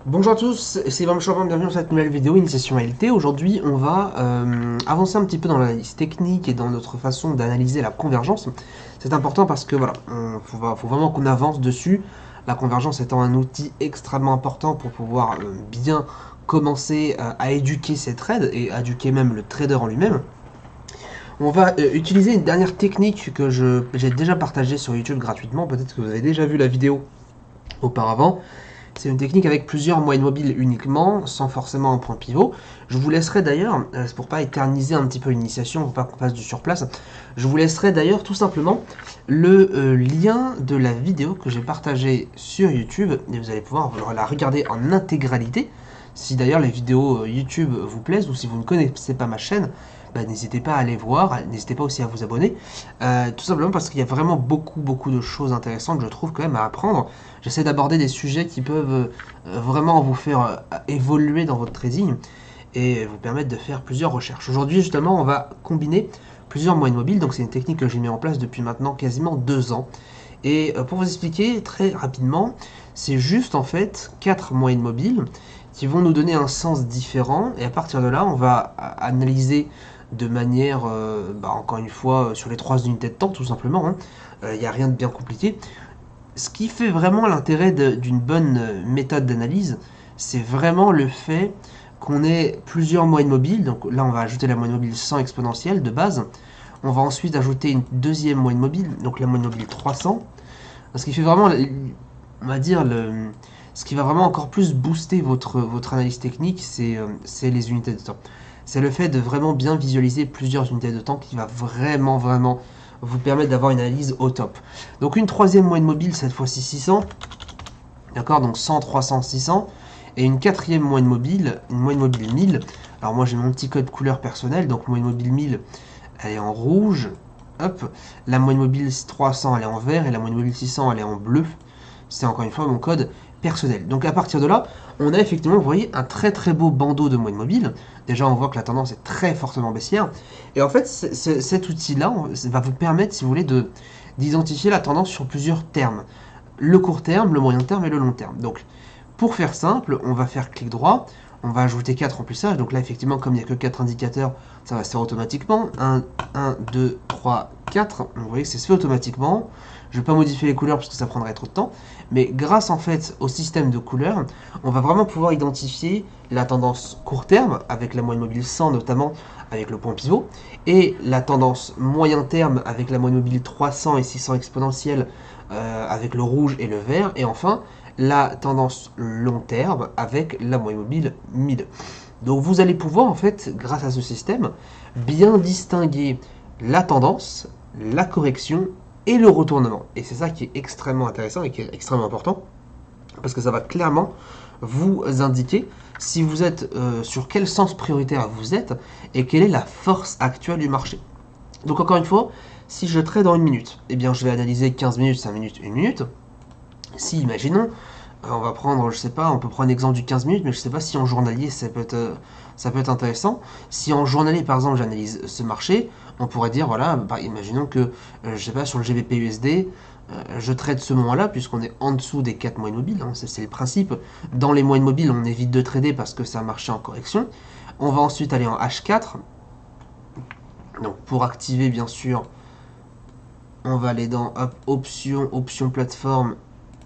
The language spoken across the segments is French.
Bonjour à tous, c'est Van Champion, bienvenue dans cette nouvelle vidéo Initiation ALT. Aujourd'hui, on va avancer un petit peu dans l'analyse technique et dans notre façon d'analyser la convergence. C'est important parce que voilà, faut vraiment qu'on avance dessus. La convergence étant un outil extrêmement important pour pouvoir bien commencer à éduquer ses trades et à éduquer même le trader en lui-même. On va utiliser une dernière technique que j'ai déjà partagée sur YouTube gratuitement. Peut-être que vous avez déjà vu la vidéo auparavant. C'est une technique avec plusieurs moyennes mobiles uniquement, sans forcément un point pivot. Je vous laisserai d'ailleurs, pour pas éterniser un petit peu l'initiation, pour pas qu'on fasse du surplace, je vous laisserai d'ailleurs tout simplement le lien de la vidéo que j'ai partagée sur YouTube, et vous allez pouvoir la regarder en intégralité. Si d'ailleurs les vidéos YouTube vous plaisent, ou si vous ne connaissez pas ma chaîne, bah, n'hésitez pas à aller voir, n'hésitez pas aussi à vous abonner, tout simplement parce qu'il y a vraiment beaucoup de choses intéressantes, je trouve, quand même à apprendre. J'essaie d'aborder des sujets qui peuvent vraiment vous faire évoluer dans votre trading et vous permettre de faire plusieurs recherches. Aujourd'hui, justement, on va combiner plusieurs moyennes mobiles, donc c'est une technique que j'ai mis en place depuis maintenant quasiment 2 ans. Et pour vous expliquer très rapidement, c'est juste en fait 4 moyennes mobiles qui vont nous donner un sens différent, et à partir de là, on va analyser de manière, encore une fois, sur les 3 unités de temps, tout simplement. Il n'y a rien de bien compliqué. Ce qui fait vraiment l'intérêt d'une bonne méthode d'analyse, c'est vraiment le fait qu'on ait plusieurs moyennes mobiles. Donc là, on va ajouter la moyenne mobile 100 exponentielle de base. On va ensuite ajouter une deuxième moyenne mobile, donc la moyenne mobile 300. Ce qui fait vraiment, on va dire, ce qui va vraiment encore plus booster votre analyse technique, c'est les unités de temps. C'est le fait de vraiment bien visualiser plusieurs unités de temps qui va vraiment vous permettre d'avoir une analyse au top. Donc une troisième moyenne mobile, cette fois-ci 600. D'accord, donc 100, 300, 600. Et une quatrième moyenne mobile, une moyenne mobile 1000. Alors moi j'ai mon petit code couleur personnel, donc moyenne mobile 1000, elle est en rouge. Hop, la moyenne mobile 300 elle est en vert et la moyenne mobile 600 elle est en bleu. C'est encore une fois mon code personnel. Donc à partir de là, on a effectivement, vous voyez, un très beau bandeau de moyenne mobile. Déjà, on voit que la tendance est très fortement baissière. Et en fait, cet outil-là va vous permettre, si vous voulez, d'identifier la tendance sur plusieurs termes. Le court terme, le moyen terme et le long terme. Donc, pour faire simple, on va faire clic droit, on va ajouter 4 remplissages. Donc là, effectivement, comme il n'y a que 4 indicateurs, ça va se faire automatiquement. 1, 2, 3, 4. Vous voyez que c'est fait automatiquement. Je ne vais pas modifier les couleurs parce que ça prendrait trop de temps. Mais grâce en fait au système de couleurs, on va vraiment pouvoir identifier la tendance court terme, avec la moyenne mobile 100 notamment, avec le point pivot, et la tendance moyen terme avec la moyenne mobile 300 et 600 exponentielle, avec le rouge et le vert, et enfin la tendance long terme avec la moyenne mobile 1000. Donc vous allez pouvoir en fait, grâce à ce système, bien distinguer la tendance, la correction et le retournement. Et c'est ça qui est extrêmement intéressant et qui est extrêmement important, parce que ça va clairement vous indiquer si vous êtes sur quel sens prioritaire vous êtes et quelle est la force actuelle du marché. Donc encore une fois, si je trade dans une minute, eh bien je vais analyser 15 minutes, 5 minutes, 1 minute. Si, imaginons, on va prendre, je sais pas, on peut prendre l'exemple du 15 minutes, mais je sais pas si en journalier ça peut être intéressant. Si en journalier, par exemple, j'analyse ce marché, on pourrait dire, voilà, imaginons que, je sais pas, sur le GBP USD, je trade ce moment-là, puisqu'on est en dessous des 4 moyennes mobiles, c'est le principe. Dans les moyennes mobiles, on évite de trader parce que c'est un marché en correction. On va ensuite aller en H4. Donc pour activer, bien sûr, on va aller dans hop, option plateforme,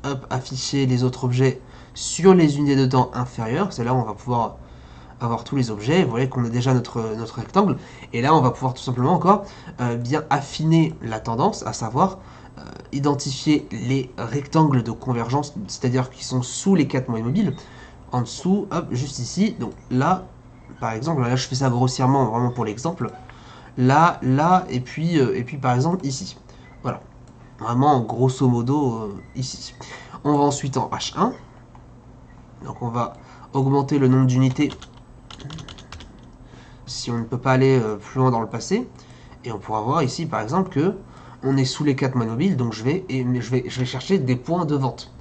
hop, afficher les autres objets sur les unités de temps inférieures. C'est là où on va pouvoir avoir tous les objets. Vous voyez qu'on a déjà notre rectangle. Et là, on va pouvoir tout simplement encore bien affiner la tendance, à savoir identifier les rectangles de convergence, c'est-à-dire qui sont sous les 4 moyennes mobiles. En dessous, hop, juste ici. Donc là, par exemple, là je fais ça grossièrement, vraiment pour l'exemple. Là, et puis par exemple ici. Voilà. Vraiment, grosso modo, ici. On va ensuite en H1. Donc on va augmenter le nombre d'unités si on ne peut pas aller plus loin dans le passé. Et on pourra voir ici, par exemple, que on est sous les 4 mobiles, donc je vais chercher des points de vente.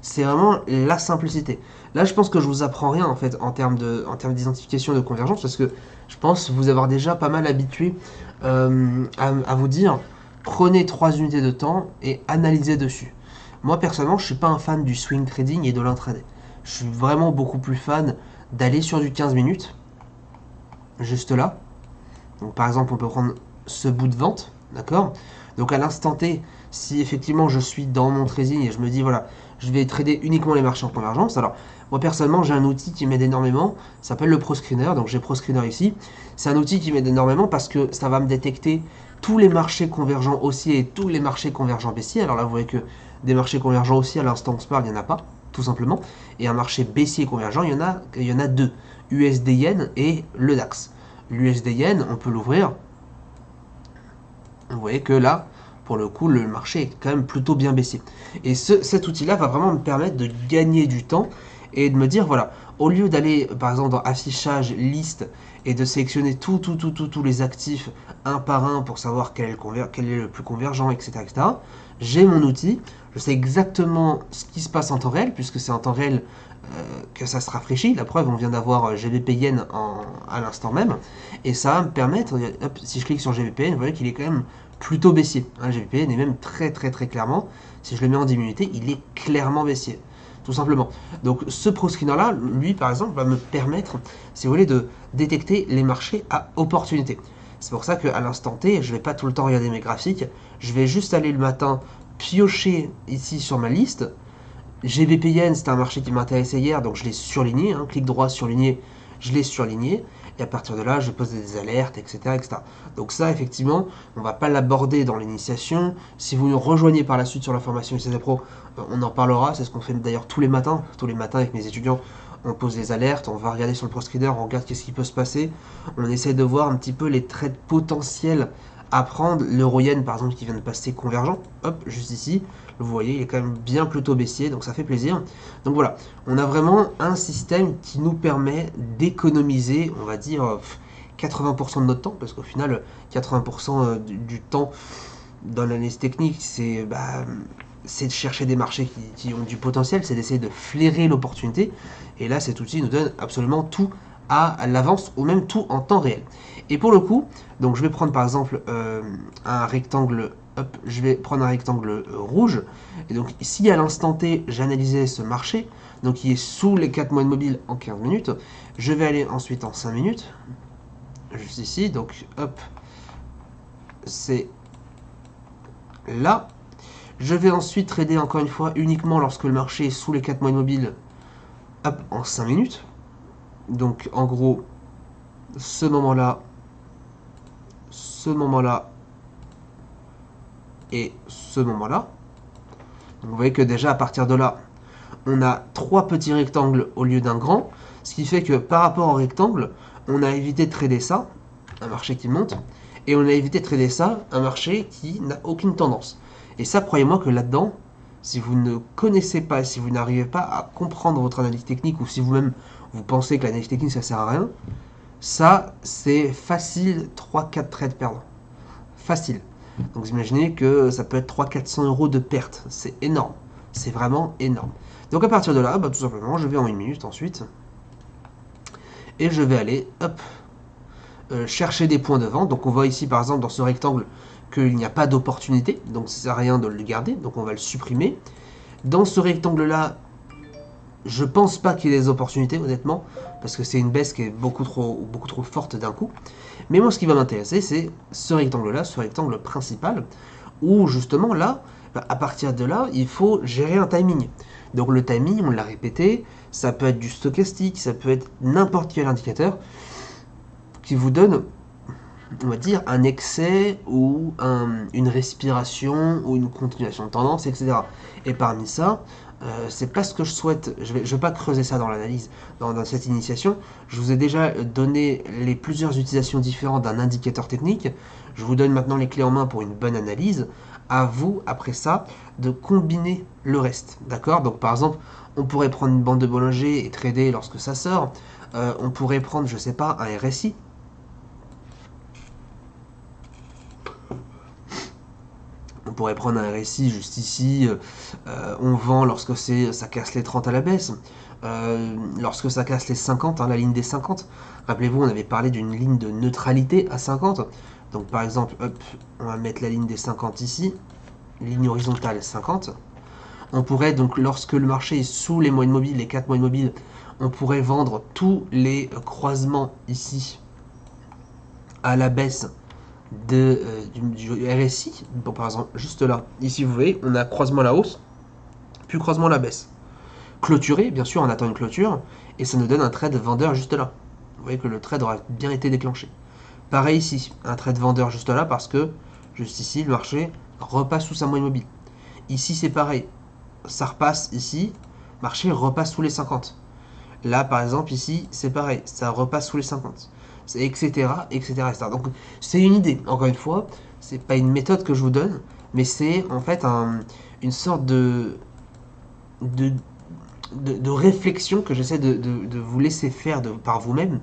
C'est vraiment la simplicité. Là, je pense que je vous apprends rien en fait en termes d'identification de convergence, parce que je pense vous avoir déjà pas mal habitué à vous dire prenez 3 unités de temps et analysez dessus. Moi personnellement, je suis pas un fan du swing trading et de l'intraday. je suis vraiment beaucoup plus fan d'aller sur du 15 minutes, juste là. Donc par exemple, on peut prendre ce bout de vente, d'accord? Donc à l'instant T, si effectivement je suis dans mon trading et je me dis voilà, je vais trader uniquement les marchés en convergence. Alors moi personnellement, j'ai un outil qui m'aide énormément, ça s'appelle le ProScreener, donc j'ai ProScreener ici. C'est un outil qui m'aide énormément parce que ça va me détecter tous les marchés convergents haussiers et tous les marchés convergents baissiers. Alors là, vous voyez que des marchés convergents haussiers, à l'instant où on se parle, il n'y en a pas, tout simplement. Et un marché baissier convergent, il y en a deux, USD Yen et le DAX. L'USD Yen, on peut l'ouvrir. Vous voyez que là, pour le coup, le marché est quand même plutôt bien baissé. Et cet outil-là va vraiment me permettre de gagner du temps et de me dire, voilà, au lieu d'aller, par exemple, dans affichage, liste, et de sélectionner tous les actifs un par un pour savoir quel est le plus convergent, etc. J'ai mon outil, je sais exactement ce qui se passe en temps réel, puisque c'est en temps réel que ça se rafraîchit. La preuve, on vient d'avoir GBP Yen à l'instant même, et ça va me permettre, hop, si je clique sur GBP, vous voyez qu'il est quand même plutôt baissier. GBP Yen est même très clairement, si je le mets en 10 minutes, il est clairement baissier. Tout simplement. Donc ce ProScreener là, lui par exemple, va me permettre, si vous voulez, de détecter les marchés à opportunité. C'est pour ça qu'à l'instant T, je ne vais pas tout le temps regarder mes graphiques, je vais juste aller le matin piocher ici sur ma liste. GBP Yen, c'était un marché qui m'intéressait hier, donc je l'ai surligné, clic droit surligné, je l'ai surligné, et à partir de là, je pose des alertes, etc. Donc ça, effectivement, on ne va pas l'aborder dans l'initiation. Si vous nous rejoignez par la suite sur la formation ICT Pro, on en parlera, c'est ce qu'on fait d'ailleurs tous les matins avec mes étudiants. On pose les alertes, on va regarder sur le ProScreener, on regarde qu'est-ce qui peut se passer, on essaie de voir un petit peu les trades potentiels à prendre. L'euro-yen par exemple qui vient de passer convergent, hop, juste ici, vous voyez, il est quand même bien plutôt baissier, donc ça fait plaisir. Donc voilà, on a vraiment un système qui nous permet d'économiser, on va dire, 80% de notre temps, parce qu'au final, 80% du temps dans l'analyse technique, c'est de chercher des marchés qui ont du potentiel, c'est d'essayer de flairer l'opportunité. Et là, cet outil nous donne absolument tout à l'avance, ou même tout en temps réel. Et pour le coup, donc je vais prendre par exemple un rectangle. Hop, je vais prendre un rectangle rouge. Et donc, si à l'instant T, j'analysais ce marché, donc qui est sous les 4 mois de mobile en 15 minutes, je vais aller ensuite en 5 minutes, juste ici. Donc, hop, c'est là. Je vais ensuite trader encore une fois uniquement lorsque le marché est sous les 4 mois de mobile, hop, en 5 minutes. Donc, en gros, ce moment-là, et ce moment-là. Donc vous voyez que déjà à partir de là, on a 3 petits rectangles au lieu d'un grand, ce qui fait que par rapport au rectangle, on a évité de trader ça, un marché qui monte, et on a évité de trader ça, un marché qui n'a aucune tendance. Et ça, croyez-moi que là-dedans, si vous ne connaissez pas, si vous n'arrivez pas à comprendre votre analyse technique, ou si vous-même vous pensez que l'analyse technique ça sert à rien, ça c'est facile 3-4 trades perdants. Facile. Donc vous imaginez que ça peut être 300-400 euros de perte. C'est énorme. C'est vraiment énorme. Donc à partir de là, tout simplement, je vais en 1 minute ensuite. Et je vais aller, hop, chercher des points de vente. Donc on voit ici par exemple dans ce rectangle qu'il n'y a pas d'opportunité. Donc ça ne sert à rien de le garder. Donc on va le supprimer. Dans ce rectangle-là, je pense pas qu'il y ait des opportunités, honnêtement, parce que c'est une baisse qui est beaucoup trop forte d'un coup. Mais moi, ce qui va m'intéresser, c'est ce rectangle-là, ce rectangle principal, où justement là, à partir de là, il faut gérer un timing. Donc le timing, on l'a répété, ça peut être du stochastique, ça peut être n'importe quel indicateur qui vous donne, on va dire, un excès ou une respiration ou une continuation de tendance, etc. Et parmi ça, c'est pas ce que je souhaite. Je vais pas creuser ça dans l'analyse, dans cette initiation. Je vous ai déjà donné les plusieurs utilisations différentes d'un indicateur technique. Je vous donne maintenant les clés en main pour une bonne analyse. À vous, après ça, de combiner le reste. D'accord? Donc par exemple, on pourrait prendre une bande de Bollinger et trader lorsque ça sort. On pourrait prendre, je sais pas, un RSI. On pourrait prendre un RSI juste ici, on vend lorsque ça casse les 30 à la baisse, lorsque ça casse les 50, la ligne des 50. Rappelez-vous, on avait parlé d'une ligne de neutralité à 50. Donc par exemple, hop, on va mettre la ligne des 50 ici, ligne horizontale 50. On pourrait donc, lorsque le marché est sous les moyennes mobiles, les 4 moyennes mobiles, on pourrait vendre tous les croisements ici à la baisse du RSI. Bon, par exemple, juste là, ici vous voyez, on a croisement à la hausse, puis croisement à la baisse. Clôturé, bien sûr, on attend une clôture, et ça nous donne un trade vendeur juste là. Vous voyez que le trade aura bien été déclenché. Pareil ici, un trade vendeur juste là, parce que, juste ici, le marché repasse sous sa moyenne mobile. Ici, c'est pareil, ça repasse ici, marché repasse sous les 50. Là, par exemple, ici, c'est pareil, ça repasse sous les 50, etc., etc., etc. Donc, c'est une idée, encore une fois, c'est pas une méthode que je vous donne, mais c'est en fait une sorte de, de réflexion que j'essaie de vous laisser faire par vous-même,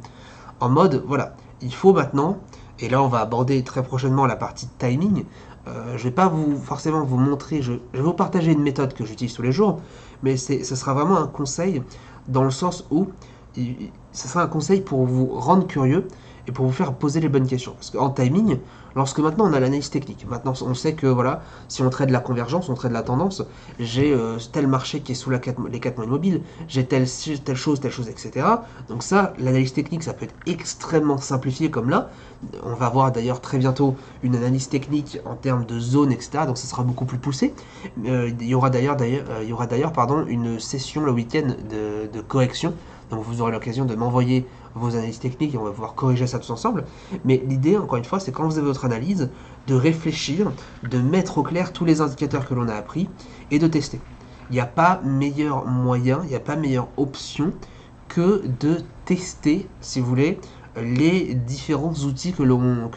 en mode, voilà, il faut maintenant, et là on va aborder très prochainement la partie timing, je vais pas forcément vous montrer, je vais vous partager une méthode que j'utilise tous les jours, mais ce sera vraiment un conseil dans le sens où ce sera un conseil pour vous rendre curieux et pour vous faire poser les bonnes questions. Parce qu'en timing, lorsque maintenant on a l'analyse technique, maintenant on sait que voilà, si on traite la convergence, on traite la tendance, j'ai tel marché qui est sous les 4 moyennes mobiles, j'ai telle chose, etc. Donc ça, l'analyse technique, ça peut être extrêmement simplifié comme là. On va voir d'ailleurs très bientôt une analyse technique en termes de zone, etc. Donc ça sera beaucoup plus poussé. Il y aura d'ailleurs une session le week-end de correction. Donc vous aurez l'occasion de m'envoyer vos analyses techniques et on va pouvoir corriger ça tous ensemble. Mais l'idée, encore une fois, c'est quand vous avez votre analyse, de réfléchir, de mettre au clair tous les indicateurs que l'on a appris et de tester. Il n'y a pas meilleur moyen, il n'y a pas meilleure option que de tester, si vous voulez, les différents outils que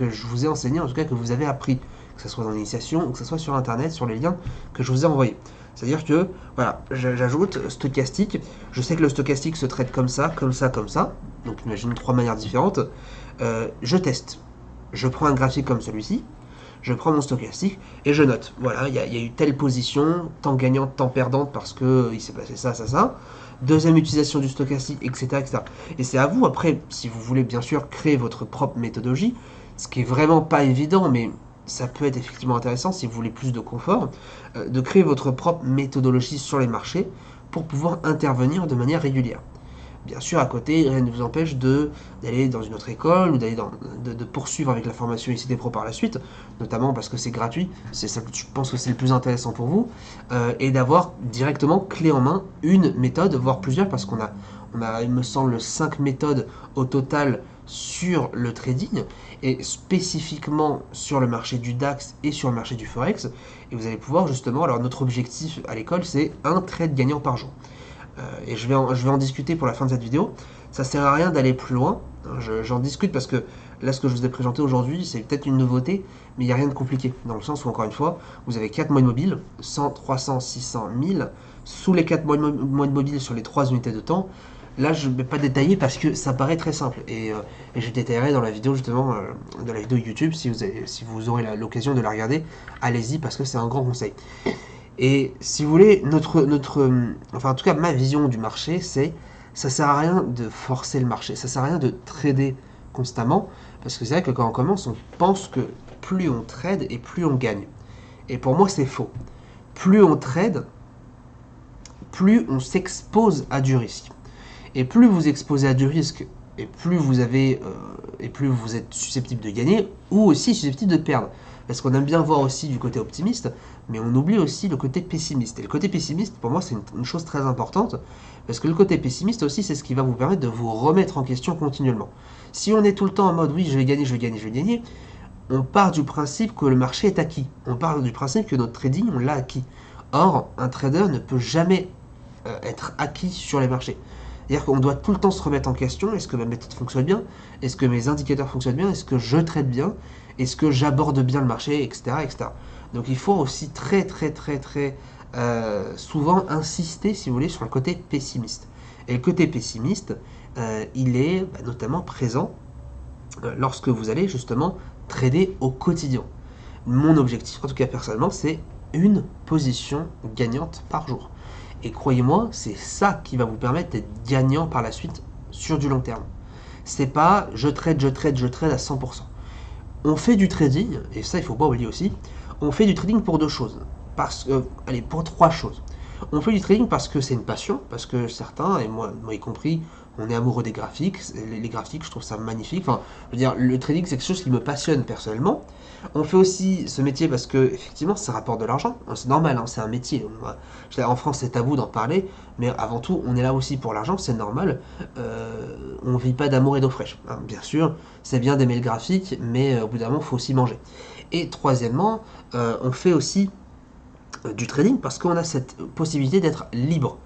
je vous ai enseignés, en tout cas que vous avez appris, que ce soit dans l'initiation ou que ce soit sur internet, sur les liens que je vous ai envoyés. C'est-à-dire que, voilà, j'ajoute stochastique. Je sais que le stochastique se traite comme ça, comme ça, comme ça. Donc imagine 3 manières différentes. Je teste. Je prends un graphique comme celui-ci. Je prends mon stochastique et je note. Voilà, il y a eu telle position, temps gagnante, temps perdante parce que il s'est passé ça, ça, ça. Deuxième utilisation du stochastique, etc., etc. Et c'est à vous, après, si vous voulez bien sûr créer votre propre méthodologie, ce qui est vraiment pas évident, mais ça peut être effectivement intéressant si vous voulez plus de confort, de créer votre propre méthodologie sur les marchés pour pouvoir intervenir de manière régulière. Bien sûr, à côté, rien ne vous empêche d'aller dans une autre école ou de poursuivre avec la formation ICT Pro par la suite, notamment parce que c'est gratuit, je pense que c'est le plus intéressant pour vous, et d'avoir directement clé en main une méthode, voire plusieurs, parce qu'on a, il me semble, 5 méthodes au total sur le trading, et spécifiquement sur le marché du DAX et sur le marché du Forex, et vous allez pouvoir justement, alors notre objectif à l'école, c'est un trade gagnant par jour. Et je vais en discuter pour la fin de cette vidéo. Ça sert à rien d'aller plus loin. J'en discute parce que là, ce que je vous ai présenté aujourd'hui, c'est peut-être une nouveauté, mais il n'y a rien de compliqué. Dans le sens où, encore une fois, vous avez 4 moyennes mobiles, 100, 300, 600, 1000, sous les 4 moyennes mobiles sur les 3 unités de temps. Là, je ne vais pas détailler parce que ça paraît très simple. Et je détaillerai dans la vidéo, justement, de la vidéo YouTube, si vous aurez l'occasion de la regarder. Allez-y, parce que c'est un grand conseil. Et si vous voulez, enfin en tout cas ma vision du marché, c'est ça sert à rien de forcer le marché, ça sert à rien de trader constamment, parce que c'est vrai que quand on commence, on pense que plus on trade et plus on gagne. Et pour moi, c'est faux. Plus on trade, plus on s'expose à du risque. Et plus vous exposez à du risque, et plus vous êtes susceptible de gagner, ou aussi susceptible de perdre. Parce qu'on aime bien voir aussi du côté optimiste, mais on oublie aussi le côté pessimiste. Et le côté pessimiste, pour moi, c'est une chose très importante, parce que le côté pessimiste aussi, c'est ce qui va vous permettre de vous remettre en question continuellement. Si on est tout le temps en mode, oui, je vais gagner, je vais gagner, je vais gagner, on part du principe que le marché est acquis. On part du principe que notre trading, on l'a acquis. Or, un trader ne peut jamais être acquis sur les marchés. C'est-à-dire qu'on doit tout le temps se remettre en question. Est-ce que ma méthode fonctionne bien? Est-ce que mes indicateurs fonctionnent bien? Est-ce que je trade bien? Est-ce que j'aborde bien le marché, etc., etc. Donc il faut aussi très souvent insister, si vous voulez, sur le côté pessimiste. Et le côté pessimiste, il est notamment présent lorsque vous allez justement trader au quotidien. Mon objectif, en tout cas personnellement, c'est une position gagnante par jour. Et croyez-moi, c'est ça qui va vous permettre d'être gagnant par la suite sur du long terme. C'est pas je trade à 100%. On fait du trading, et ça il faut pas oublier aussi, on fait du trading pour deux choses. Pour 3 choses. On fait du trading parce que c'est une passion, parce que certains, et moi y compris, on est amoureux des graphiques. Les graphiques, je trouve ça magnifique. Enfin, je veux dire, le trading, c'est quelque chose qui me passionne personnellement. On fait aussi ce métier parce que, effectivement, ça rapporte de l'argent. C'est normal, hein, c'est un métier. En France, c'est tabou d'en parler, mais avant tout, on est là aussi pour l'argent, c'est normal. On ne vit pas d'amour et d'eau fraîche, hein. Bien sûr, c'est bien d'aimer le graphique, mais au bout d'un moment, il faut aussi manger. Et troisièmement, on fait aussi du trading parce qu'on a cette possibilité d'être libre.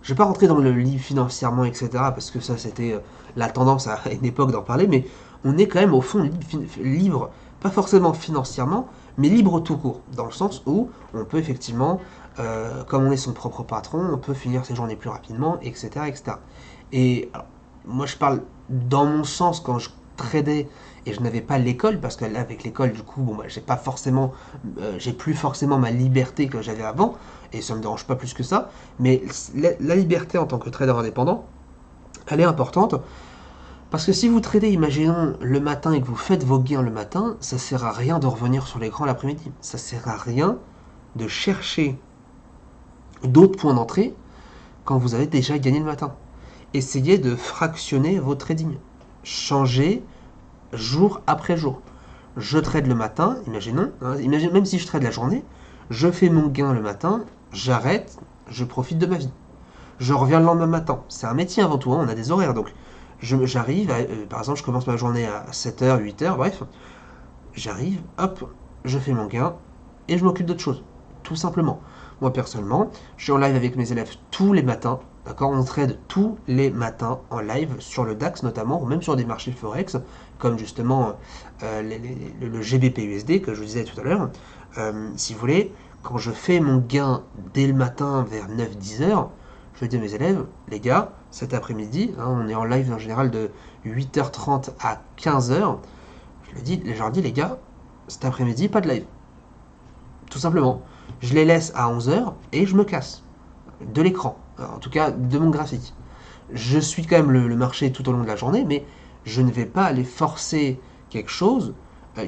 Je ne vais pas rentrer dans le libre financièrement, etc., parce que ça, c'était la tendance à une époque d'en parler, mais on est quand même au fond libre, pas forcément financièrement, mais libre tout court, dans le sens où on peut effectivement, comme on est son propre patron, on peut finir ses journées plus rapidement, etc., etc. Et alors, moi, je parle dans mon sens quand je tradais et je n'avais pas l'école, parce que là, avec l'école, du coup, bon, bah, j'ai plus forcément ma liberté que j'avais avant, et ça me dérange pas plus que ça. Mais la liberté en tant que trader indépendant, elle est importante, parce que si vous tradez, imaginons, le matin et que vous faites vos gains le matin, ça sert à rien de revenir sur l'écran l'après-midi. Ça sert à rien de chercher d'autres points d'entrée quand vous avez déjà gagné le matin. Essayez de fractionner vos trading. Changez jour après jour. Je trade le matin, imaginons, hein, même si je trade la journée, je fais mon gain le matin, j'arrête, je profite de ma vie. Je reviens le lendemain matin. C'est un métier avant tout, hein, on a des horaires. Donc j'arrive, par exemple, je commence ma journée à 7h, 8h, bref. J'arrive, hop, je fais mon gain et je m'occupe d'autre chose. Tout simplement. Moi personnellement, je suis en live avec mes élèves tous les matins. D'accord, on trade tous les matins en live sur le DAX notamment, ou même sur des marchés Forex, comme justement le GBP-USD que je vous disais tout à l'heure. Si vous voulez, quand je fais mon gain dès le matin vers 9-10 heures, je dis à mes élèves, les gars, cet après-midi, hein, on est en live en général de 8h30 à 15h, je leur dis, les gars, cet après-midi, pas de live. Tout simplement. Je les laisse à 11h et je me casse de l'écran, en tout cas de mon graphique. Je suis quand même le marché tout au long de la journée, mais je ne vais pas aller forcer quelque chose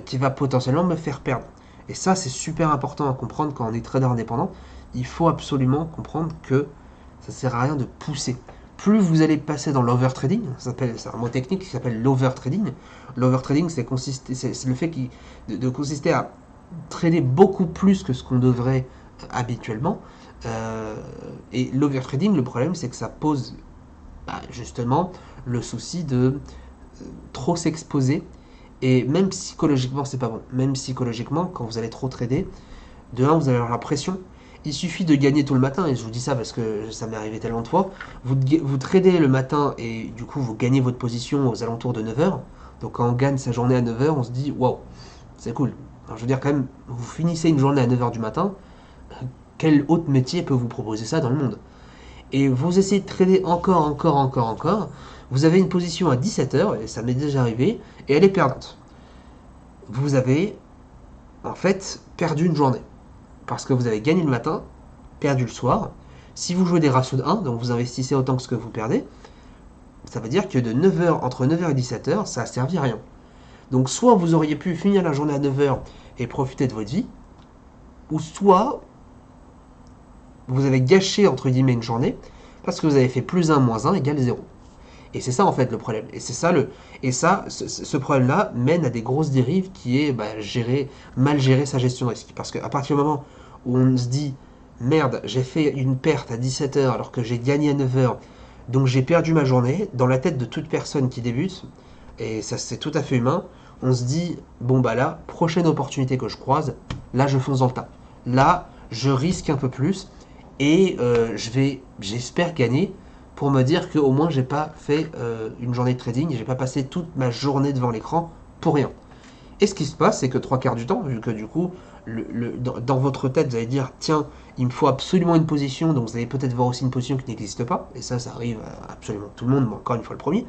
qui va potentiellement me faire perdre. Et ça, c'est super important à comprendre quand on est trader indépendant. Il faut absolument comprendre que ça ne sert à rien de pousser. Plus vous allez passer dans l'overtrading, c'est un mot technique qui s'appelle l'overtrading. L'overtrading, c'est le fait de consister à trader beaucoup plus que ce qu'on devrait habituellement. Et l'overtrading, le problème, c'est que ça pose justement le souci de trop s'exposer. Et même psychologiquement, c'est pas bon. Même psychologiquement, quand vous allez trop trader, de un, vous allez avoir la pression. Il suffit de gagner tôt le matin, et je vous dis ça parce que ça m'est arrivé tellement de fois. Vous tradez le matin et du coup vous gagnez votre position aux alentours de 9h. Donc quand on gagne sa journée à 9h, on se dit waouh, c'est cool. Alors, je veux dire quand même, vous finissez une journée à 9h du matin, quel autre métier peut vous proposer ça dans le monde? Et vous essayez de trader encore. Vous avez une position à 17h, et ça m'est déjà arrivé, et elle est perdante. Vous avez en fait perdu une journée. Parce que vous avez gagné le matin, perdu le soir. Si vous jouez des ratios de 1, donc vous investissez autant que ce que vous perdez, ça veut dire que entre 9h et 17h, ça a servi à rien. Donc soit vous auriez pu finir la journée à 9h et profiter de votre vie, ou soit vous avez gâché entre guillemets une journée parce que vous avez fait plus 1 moins 1 égale 0. Et c'est ça en fait le problème. Et c'est ça ce problème-là mène à des grosses dérives qui est mal gérer sa gestion de risque. Parce qu'à partir du moment où on se dit merde, j'ai fait une perte à 17h alors que j'ai gagné à 9h, donc j'ai perdu ma journée, dans la tête de toute personne qui débute, et ça c'est tout à fait humain, on se dit bon bah là, prochaine opportunité que je croise, là je fonce dans le tas. Là, je risque un peu plus et j'espère gagner pour me dire qu'au moins j'ai pas fait une journée de trading, j'ai pas passé toute ma journée devant l'écran pour rien. Et ce qui se passe, c'est que 3 quarts du temps, vu que du coup, dans votre tête, vous allez dire, tiens, il me faut absolument une position, donc vous allez peut-être voir aussi une position qui n'existe pas, et ça arrive à absolument tout le monde, moi encore une fois le premier.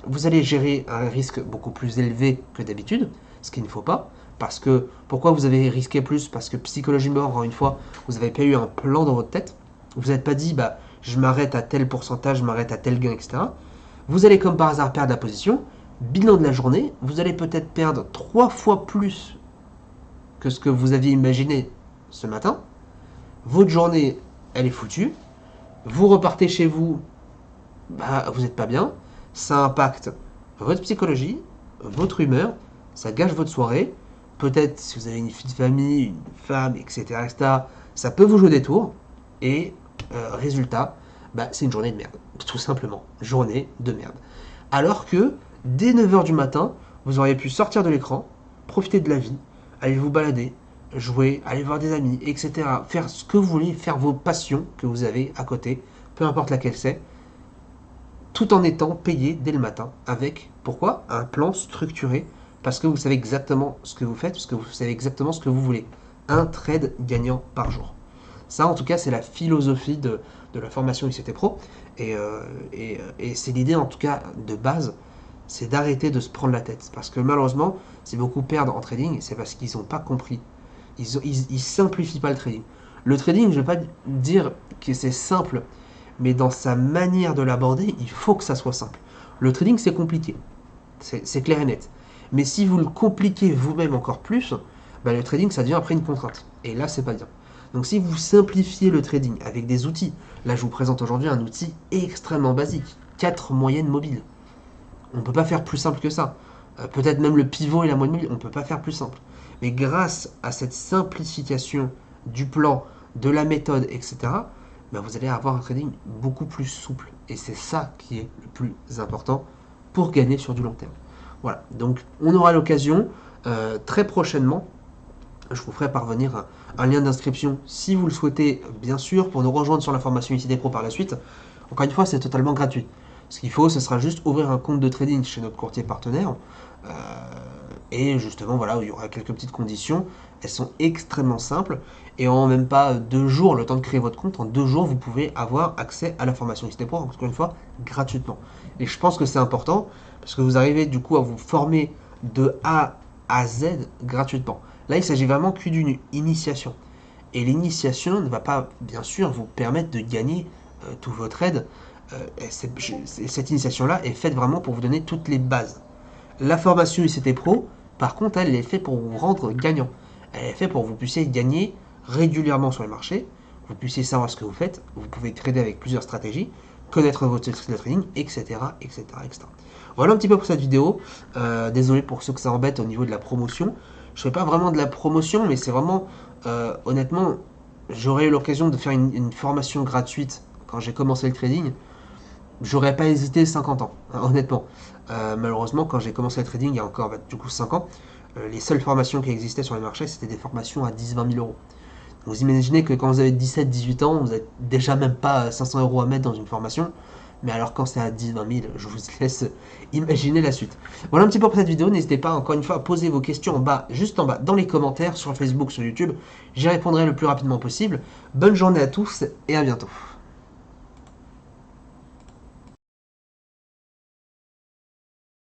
Vous allez gérer un risque beaucoup plus élevé que d'habitude, ce qu'il ne faut pas, parce que, pourquoi vous avez risqué plus? Parce que psychologiquement, encore une fois, vous n'avez pas eu un plan dans votre tête, vous n'êtes pas dit, bah, je m'arrête à tel pourcentage, je m'arrête à tel gain, etc. Vous allez comme par hasard perdre la position, bilan de la journée, vous allez peut-être perdre 3 fois plus que ce que vous aviez imaginé ce matin. Votre journée elle est foutue. Vous repartez chez vous, bah, vous n'êtes pas bien. Ça impacte votre psychologie, votre humeur, ça gâche votre soirée. Peut-être si vous avez une fille de famille, une femme, etc., etc., ça peut vous jouer des tours. Et résultat, bah, c'est une journée de merde. Tout simplement. Journée de merde. Alors que dès 9 h du matin, vous auriez pu sortir de l'écran, profiter de la vie, aller vous balader, jouer, aller voir des amis, etc. Faire ce que vous voulez, faire vos passions que vous avez à côté, peu importe laquelle c'est, tout en étant payé dès le matin avec, pourquoi? Un plan structuré, parce que vous savez exactement ce que vous faites, parce que vous savez exactement ce que vous voulez. Un trade gagnant par jour. Ça, en tout cas, c'est la philosophie de la formation ICT Pro, et c'est l'idée, en tout cas, de base, c'est d'arrêter de se prendre la tête. Parce que malheureusement, si beaucoup perdent en trading, c'est parce qu'ils n'ont pas compris. Ils simplifient pas le trading. Le trading, je ne vais pas dire que c'est simple, mais dans sa manière de l'aborder, il faut que ça soit simple. Le trading, c'est compliqué. C'est clair et net. Mais si vous le compliquez vous-même encore plus, bah, le trading, ça devient après une contrainte. Et là, c'est pas bien. Donc si vous simplifiez le trading avec des outils, là je vous présente aujourd'hui un outil extrêmement basique, 4 moyennes mobiles. On ne peut pas faire plus simple que ça. Peut-être même le pivot et la moyenne mobile, on ne peut pas faire plus simple. Mais grâce à cette simplification du plan, de la méthode, etc., ben vous allez avoir un trading beaucoup plus souple. Et c'est ça qui est le plus important pour gagner sur du long terme. Voilà, donc on aura l'occasion très prochainement, je vous ferai parvenir un lien d'inscription si vous le souhaitez, bien sûr, pour nous rejoindre sur la formation ICT Pro par la suite. Encore une fois, c'est totalement gratuit. Ce qu'il faut, ce sera juste ouvrir un compte de trading chez notre courtier partenaire. Et justement, voilà, où il y aura quelques petites conditions. Elles sont extrêmement simples. Et en même pas 2 jours, le temps de créer votre compte, en 2 jours, vous pouvez avoir accès à la formation ICT Pro, encore une fois, gratuitement. Et je pense que c'est important, parce que vous arrivez du coup à vous former de A à Z gratuitement. Là, il s'agit vraiment que d'une initiation. Et l'initiation ne va pas, bien sûr, vous permettre de gagner tout votre aide. Cette initiation-là est faite vraiment pour vous donner toutes les bases. La formation ICT Pro, par contre, elle est faite pour vous rendre gagnant. Elle est faite pour que vous puissiez gagner régulièrement sur les marchés, vous puissiez savoir ce que vous faites, vous pouvez trader avec plusieurs stratégies, connaître votre style de trading, etc., etc., etc. Voilà un petit peu pour cette vidéo. Désolé pour ceux que ça embête au niveau de la promotion. Je ne fais pas vraiment de la promotion, mais c'est vraiment, honnêtement, j'aurais eu l'occasion de faire une formation gratuite quand j'ai commencé le trading. J'aurais pas hésité 50 ans, hein, honnêtement. Malheureusement, quand j'ai commencé le trading, il y a encore du coup 5 ans, les seules formations qui existaient sur les marchés, c'était des formations à 10-20 000 euros. Vous imaginez que quand vous avez 17-18 ans, vous n'avez déjà même pas 500 euros à mettre dans une formation. Mais alors quand c'est à 10-20 000, je vous laisse imaginer la suite. Voilà un petit peu pour cette vidéo. N'hésitez pas encore une fois à poser vos questions en bas, juste en bas, dans les commentaires, sur Facebook, sur YouTube. J'y répondrai le plus rapidement possible. Bonne journée à tous et à bientôt.